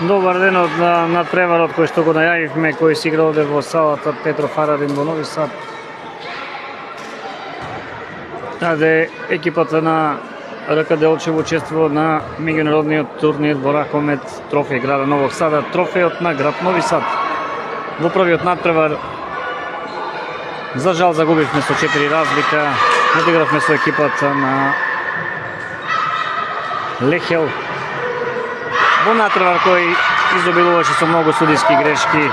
Добар ден од надпреварот кој што го најавивме, кој си игра овде во салата Петро Фарадин во Нови Сад. Таде екипата на РК Делчево учествува на меѓународниот турнир во ракомет трофеј града Новog Сада, трофејот на град Нови Сад. Во првиот надпревар за жал загубивме со 4 разлика, одигравме со екипата на Лехел. Во надпревар кој изобилуваше со многу судиски грешки,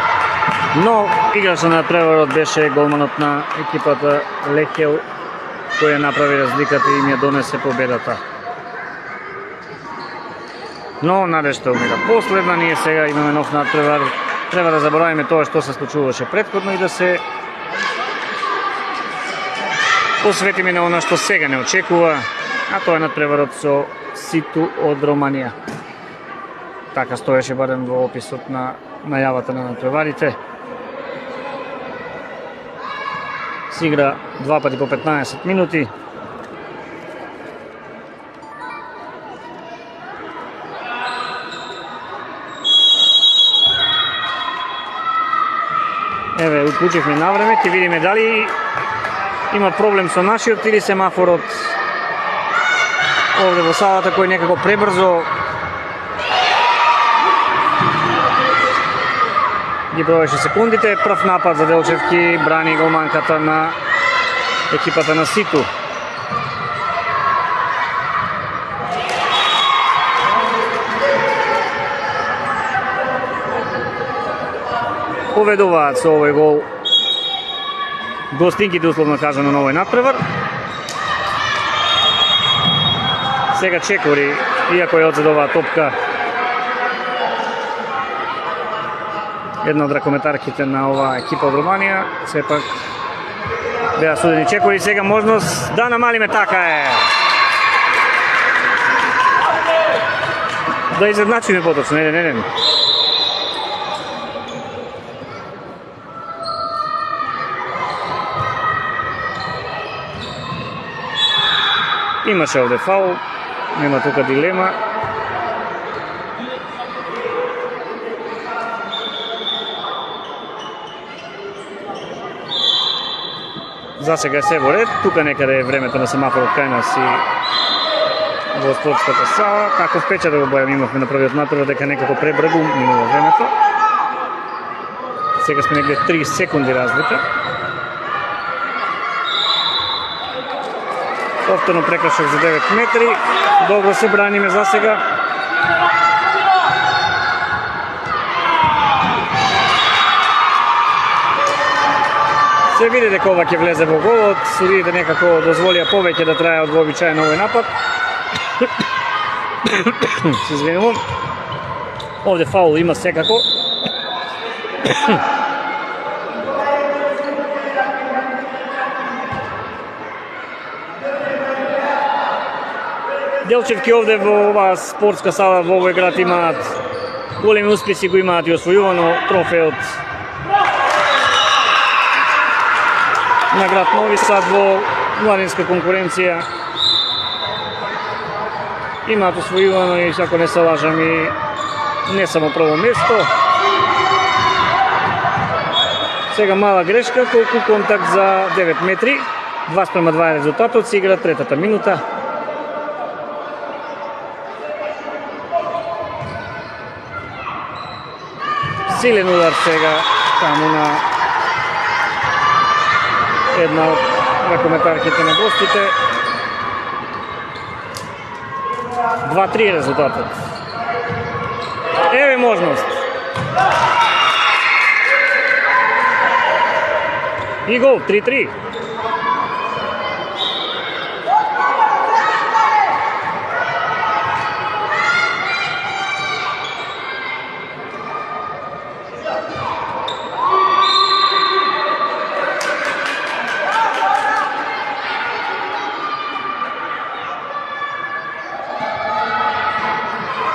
но играч на надпреварот беше голманот на екипата Лехел, кој ја направи разликата и им ја донесе победата. Но надежта умира последна, ние сега имаме нов надпревар. Треба да заборавиме тоа што се случуваше претходно и да се посветиме на она што сега не очекува, а тоа е надпреварот со Ситу од Романија. Така стоеше барем во описот на најавата на надпреварите. Се игра 2 пати по 15 минути. Еве, уклучивме навреме, ќе видиме дали има проблем со нашиот или семафорот овде во салата кој некако пребрзо ги броеше секундите. Прв напад за Делчевки, брани голманката на екипата на Ситу. Поведуваат со овој гол гостинките, условно кажано, на овој надпревар. Сега Чекори, иако ја одзедоваа топка, една од ракометарките на оваа екипа од Романија, сепак беа судени Чекори. Сега можност да намалиме, така е. Да изедначиме поточно, не. Имаше овде фаул, нема тука дилема. За сега се во ред, тука некаде е времето на семафорот кај нас и во спортската сала. Каков печат го бојам имавме на првиот надпревар, дека некако пребрзо минува времето. Сега сме негде 3 секунди разлика. Повторно прекршок за 9 метри. Добро се браниме за сега. Се види дека ова ќе влезе во голот, судиите некако дозволија повеќе да трае од вообичаен овој напад. Се извинувам. Овде фаул има секако. Делчевки овде во оваа спортска сала во овој град имаат големи успеси, го имаат и освојувано трофеот на град Нови Сад во младинска конкуренција. Имаат освојувано и, ако не се лажам, и не само прво место. Сега мала грешка, колку контакт за 9 метри. 2:2 резултатот, се игра третата минута. Силен удар сега таму на една од ракометарките на гостите. 2:3 резултатот. Еве можност. И гол, 3:3.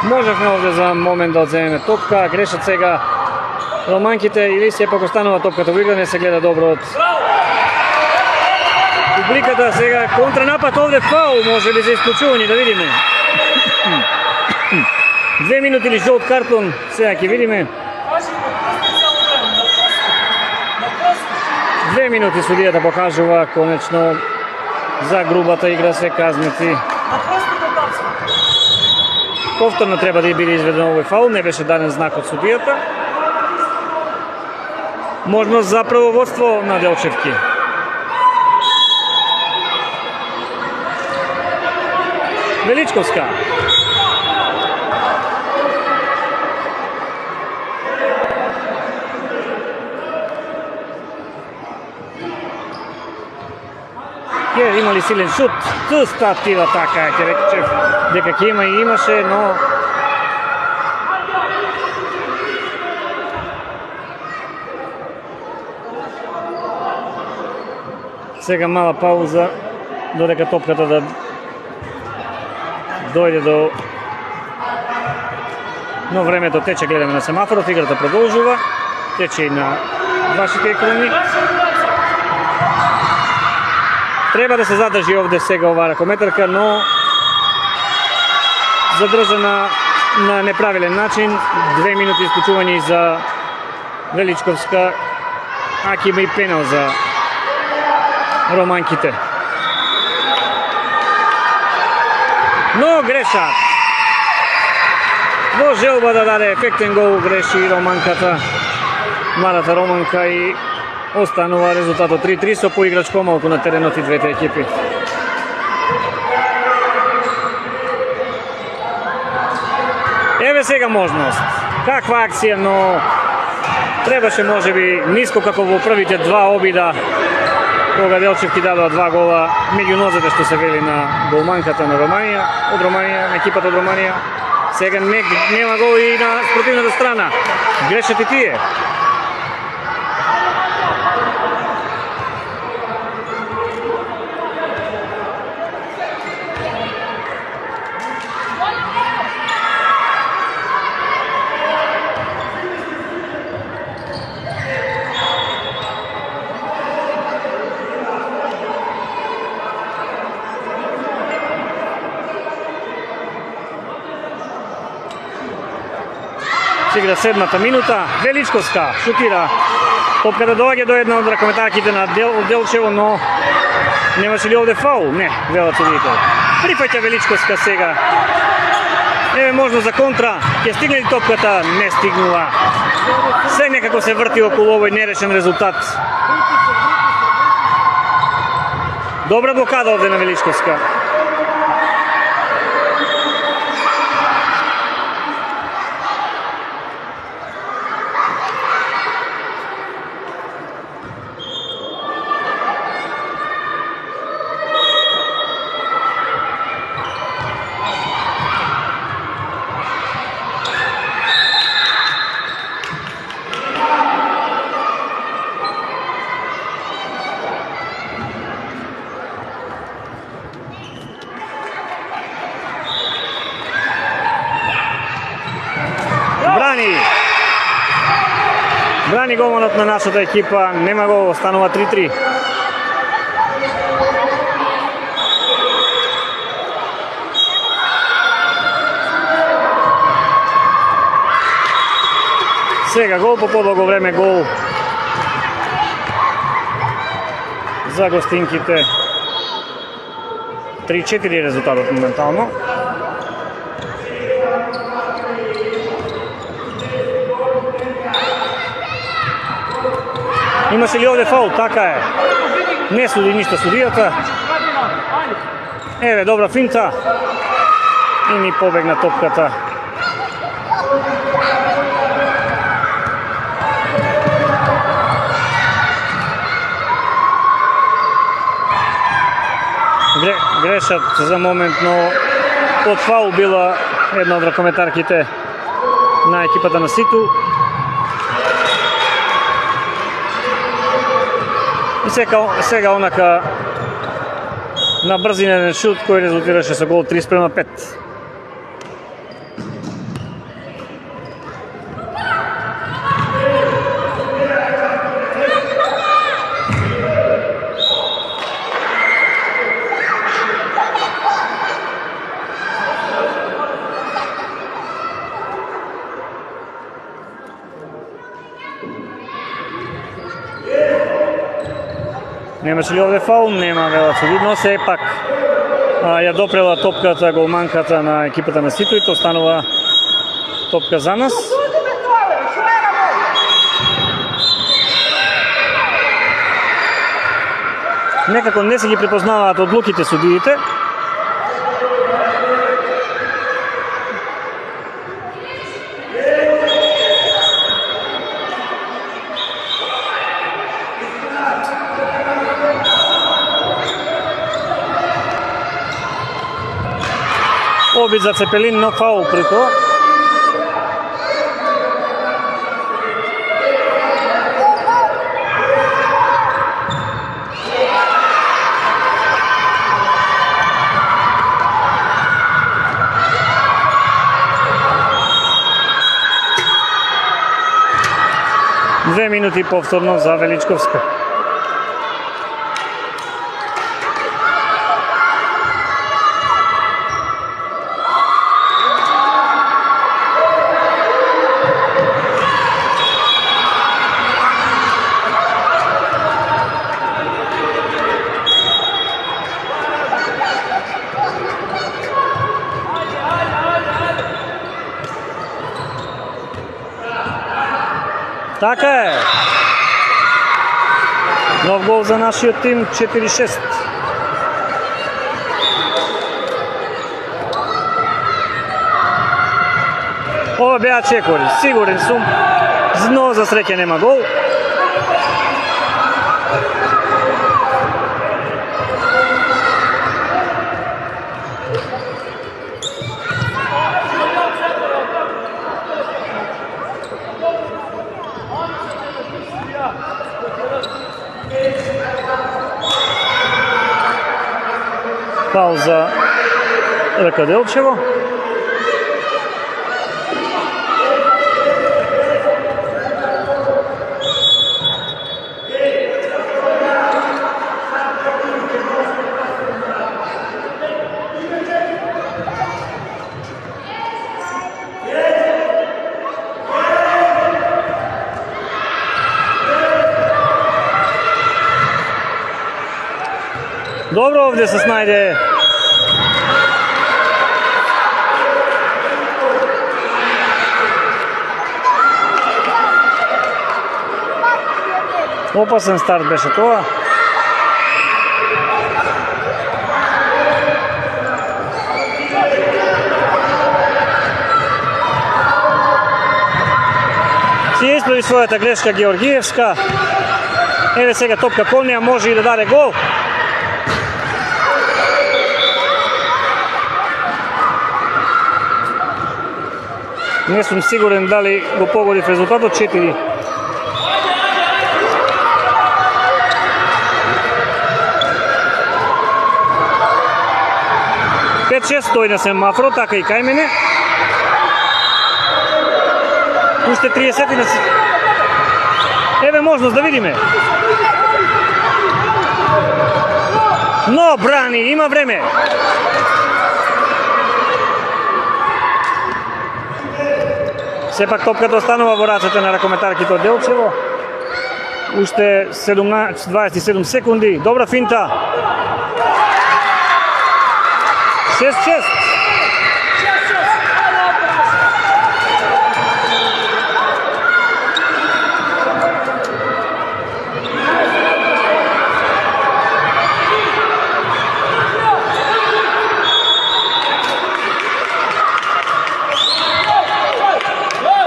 Можевме овде за момент да одземеме топка, грешат сега романките или сепак останува топката во игра, не се гледа добро од публиката. Сега контранапад, овде фаул, може би за исклучување, да видиме. 2 минути или жолт картон, сега ќе видиме. 2 минути судијата покажува конечно за грубата игра се казници. Повторно треба да биде изведен овој фаул, не беше даден знак од судијата. Можност за правоводство на Делчевки. Величковска. Ќе има ли силен шут? Статива така, ќе речев дека ќе има и имаше, но сега мала пауза додека топката да дојде до... Но времето тече, гледаме на семафорот, играта продолжува, тече и на вашите екрани. Треба да се задржи овде сега оваа ракометарка, но задржана на неправилен начин. 2 минути исклучување за Величковска, а ќе има и пенал за романките. Но грешат. Во желба да даде ефектен гол греши романката, младата романка, и останува резултатот 3-3 со поиграч помалку на теренот и двете екипи. Еве сега можност. Каква акција, но требаше можеби ниско како во првите два обида, кога Делчевки дадоа 2 гола меѓу нозете, што се вели на голманката на Романија, од Романија, на екипата од Романија. Сега нема гол и на спротивната страна. Грешат и тие. Игра 7-та минута, Величковска шутира. Топката доаѓа до една од ракометарките на Делчево, но немаше ли овде фаул? Не, велат судиите. Прифаќа Величковска сега. Еве можност за контра, ќе стигне ли топката? Не стигнува. Се некако се врти околу овој нерешен резултат. Добра блокада овде на Величковска. Брани голманот на нашата екипа, нема гол, останува 3-3. Сега гол по подолго време, гол за гостинките. 3-4 резултатот моментално. Имаше ли овде фаул? Така е. Не суди ништо судијата. Еве, добра финта. И ни побегна топката. Грешат за момент, но под фаул била една од ракометарките на екипата на Ситу. И сега онака на брзинен шут кој резултираше со гол 3:5. Немаше ли овде фаул? Нема, вела видно, сепак ја допрела топката голманката на екипата на Сито и тоа станува топка за нас. Некако не се ги препознаваат одлуките судиите. Обид за Цепелин, но фаул при тоа. Две минути повторно за Величковска. Така е. Нов гол за нашиот тим, 4-6. Ова беа чекори, сигурен сум. Но за среќа нема гол. Фаул за РК Делчево. Добро овде се снајде опасен старт беше тоа. Си исправи својата грешка Георгиевска. Еве сега топка кон неа, може и да даде гол. Не сум сигурен дали го погоди в резултатот 4. Стои на семафро, така и кај мене. Уште 30 на... Еве можност да видиме. Но брани, има време. Сепак топката останува во рацете на ракометарките од Делчево. Уште 27 секунди. Добра финта. 6-6.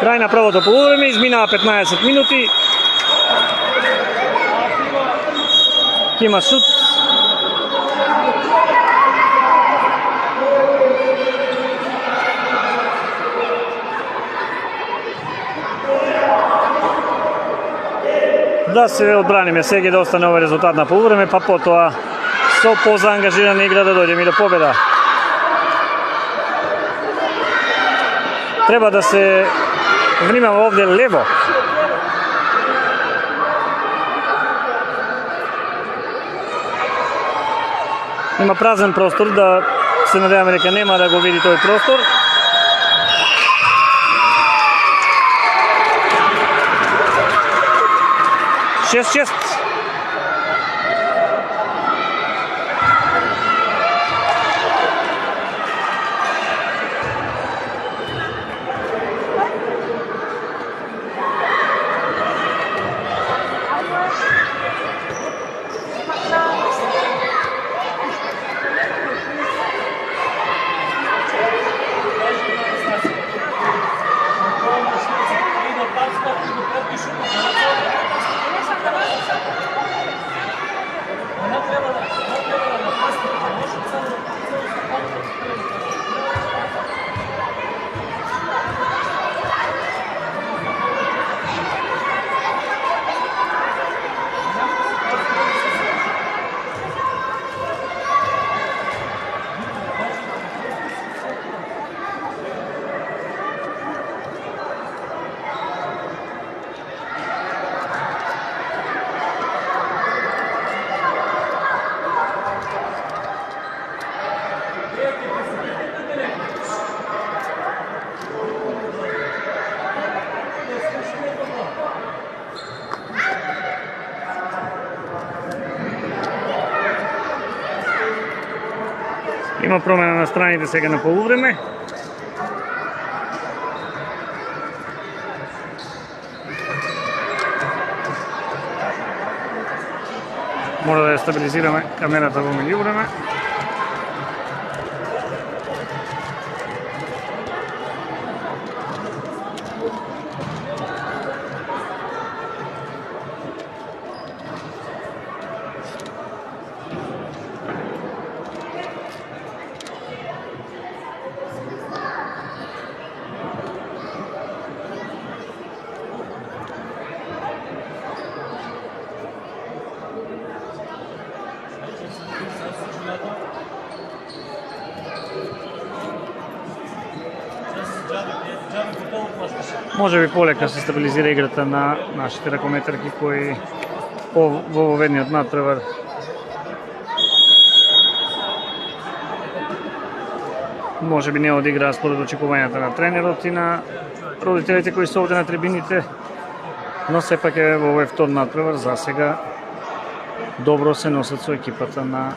Крај на првото полувреме, изминаа 15 минути. Има шут. Да се одбраниме сега да остане овој резултат на полувреме, па потоа со позаангажирана игра да дојдеме и до победа. Треба да се внимава овде лево. Има празен простор, да се надеваме дека нема да го види тој простор. Има промена на страните сега на полувреме. Мора да ја стабилизираме камерата во меѓувреме. Може би полека се стабилизира играта на нашите ракометарки кои во воведниот натпревар може би не одиграа според очекувањата на тренерот и на родителите кои се овде на трибините, но сепак е во овој втор натпревар за сега добро се носат со екипата на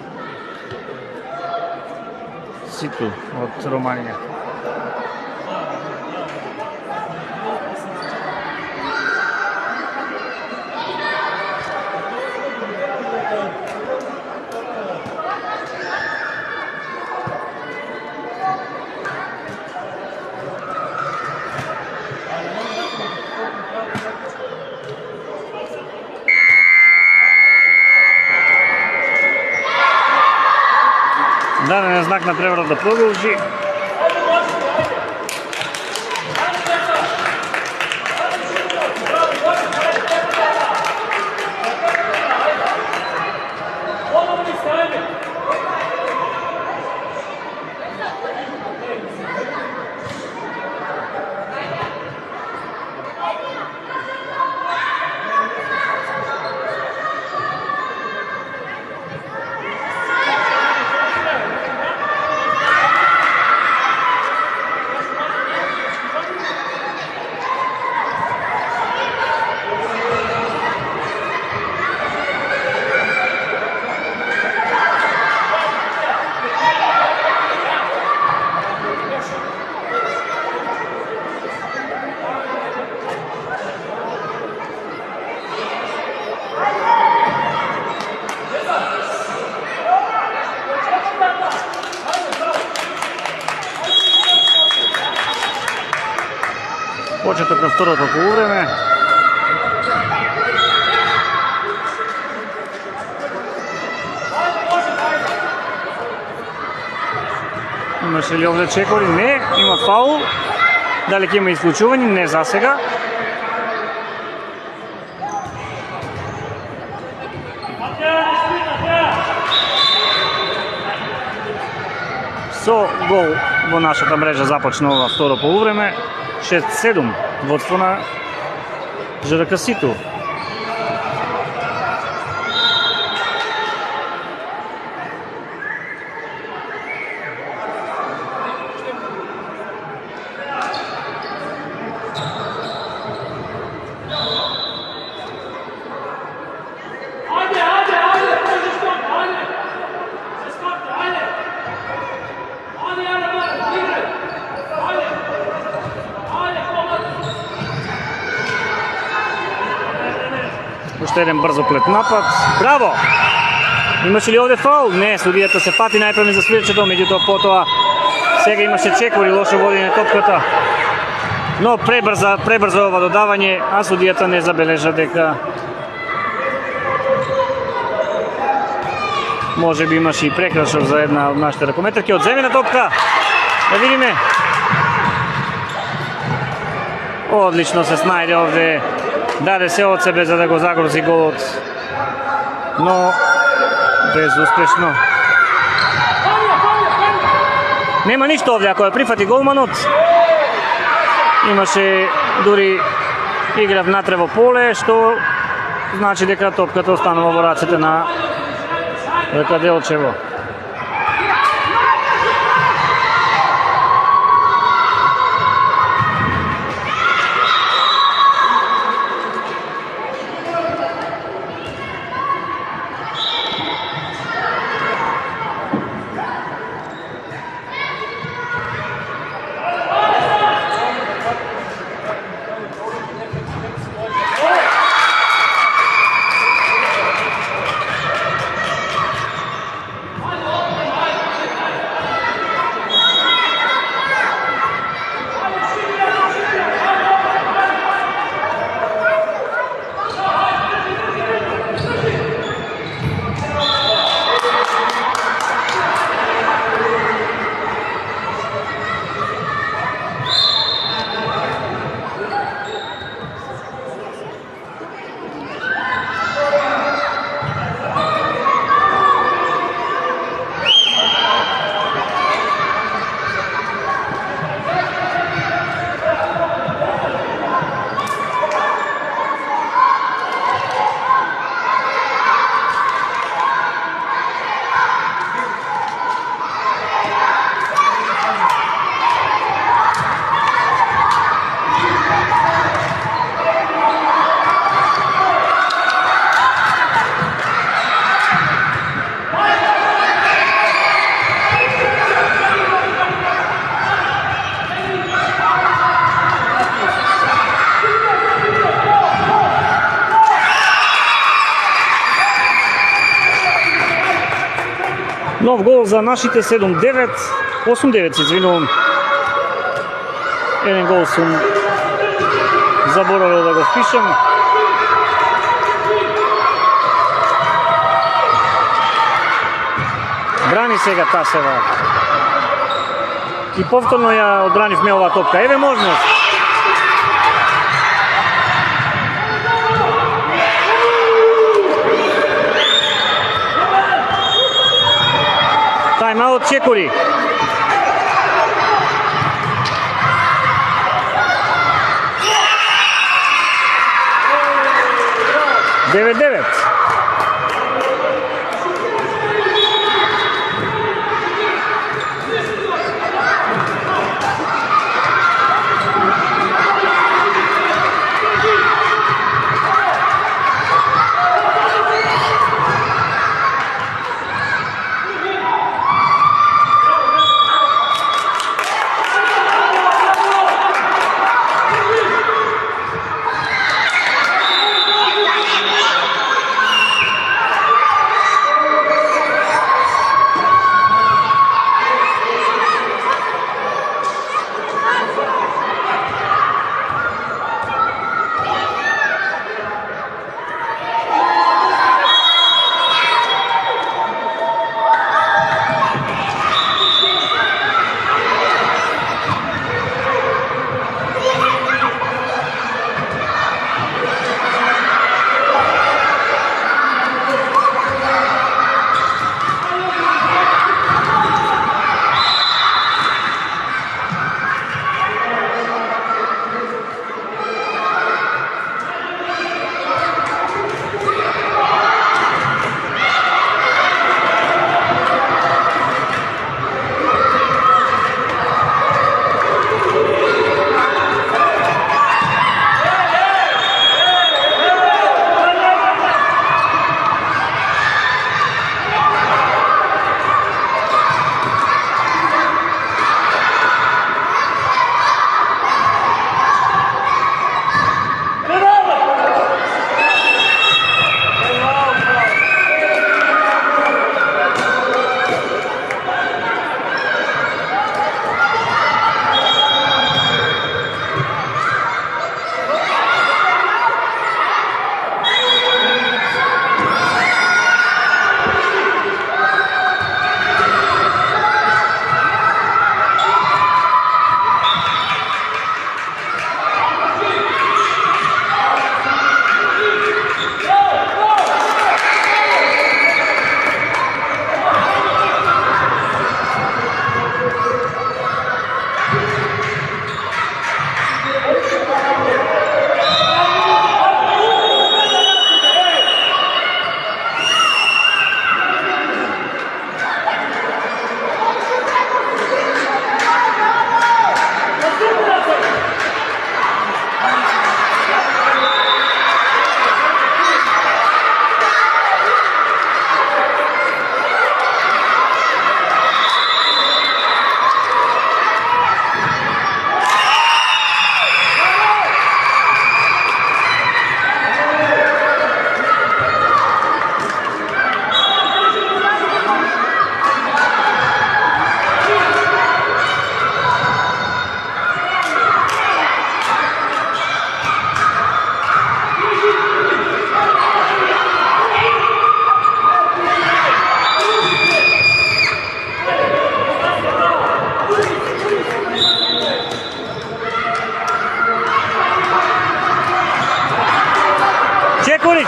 Ситу од Романија. Даден знак на тренерот да продолжи. Почеток на второто полувреме. Имаше ли овде чекори? Не, има фаул. Дали ќе има исклучување? Не за сега. Со гол во нашата мрежа започна ова второ полувреме. 6-7 водство на ЖРК Ситу. Уште еден брзо плет напад. Браво! Имаше ли овде фаул? Не, судијата се фати најпреми за свирчето, меѓутоа потоа сега имаше чекори, лошо водење топката. Но пребрзо ова додавање, а судијата не забележа дека може би имаше и прекрашок за една од нашите ракометарки. Одземена топка. Да видиме. Одлично се снајде овде. Даде се од себе за да го загрози голот, но безуспешно. Нема ништо овде, ако ја прифати голманот. Имаше дури игра внатре во поле, што значи дека топката останува во рацете на РК Делчево. Нов гол за нашите 7-9, 8-9 се извинувам. Еден гол сум заборавил да го впишам. Брани сега Тасева. И повторно ја одбранивме оваа топка. Еве можност. Тајм-аут Чекори. Девет.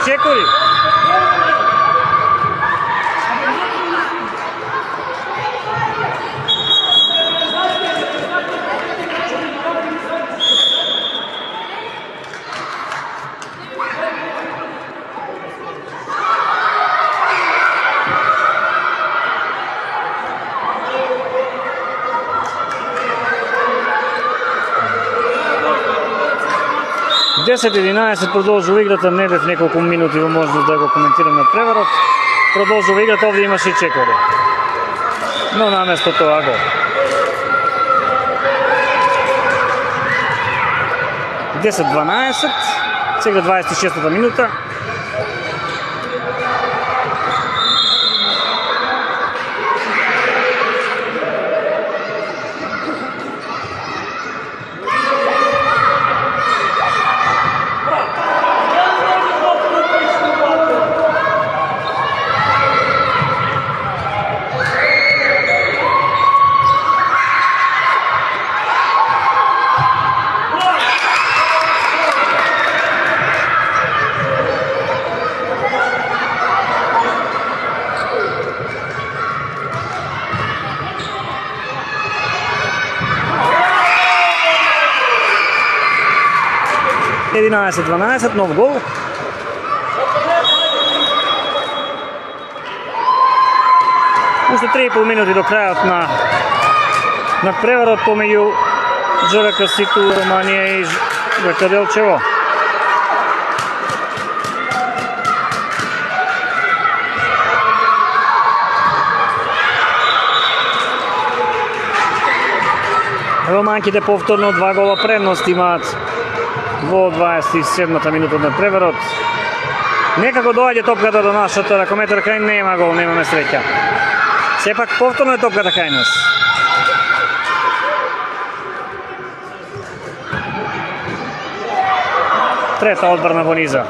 Чекори. Десет 11 продолжува играта, не бев неколку минути во можност да го коментирам на преворот. Продолжува играта, овде имаше и Чекори. Но наместо тоа гол. 10-12, сега 26-та минута. 11-12, нов гол. Уште 3,5 минути до крајот на надпреварот помеѓу ЖРК Ситу, Романија и ЖК Делчево. Романките повторно 2 гола предност имаат во 27-та минута на преварот. Некако доаѓа топката до нашата ракометарка и нема гол, немаме среќа. Сепак повторно е топката кај нас. Трета одбрана во низа.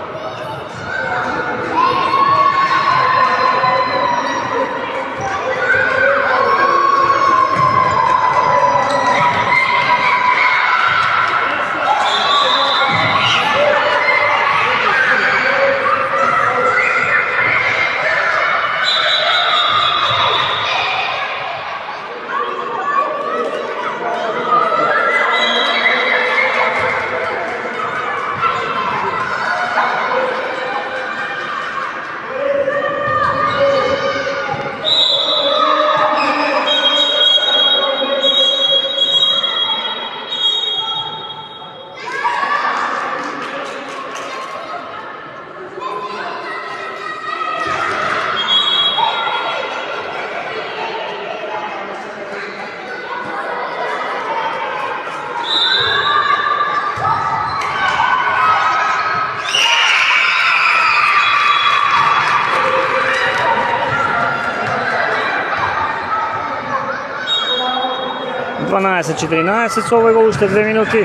Дванаесет 14 со овој гол, уште 2 минути.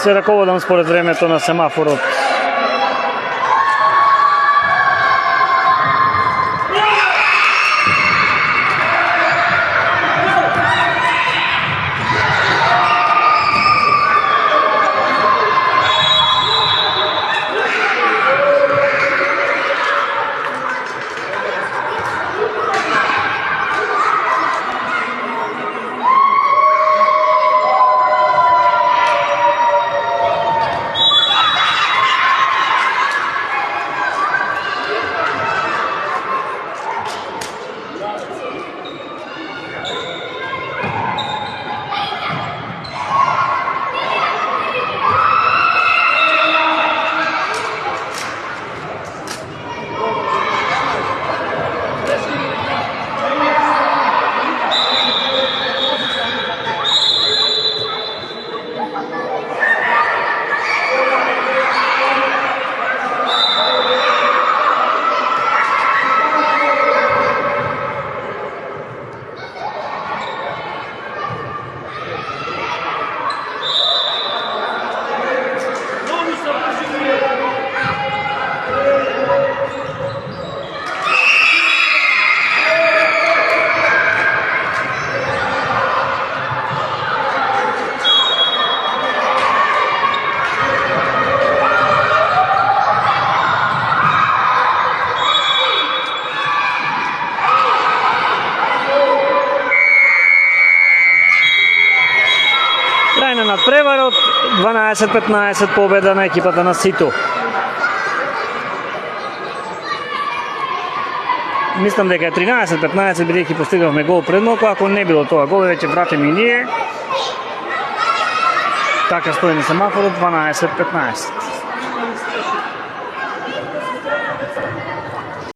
Се раководам според времето на семафорот. Преварот 12-15 победа на екипата на Ситу. Мислам дека е 13-15 бидејќи постигнавме гол пред малку, ако не било тоа гол, веќе вратиме и ние. Така стои на семафорот 12-15.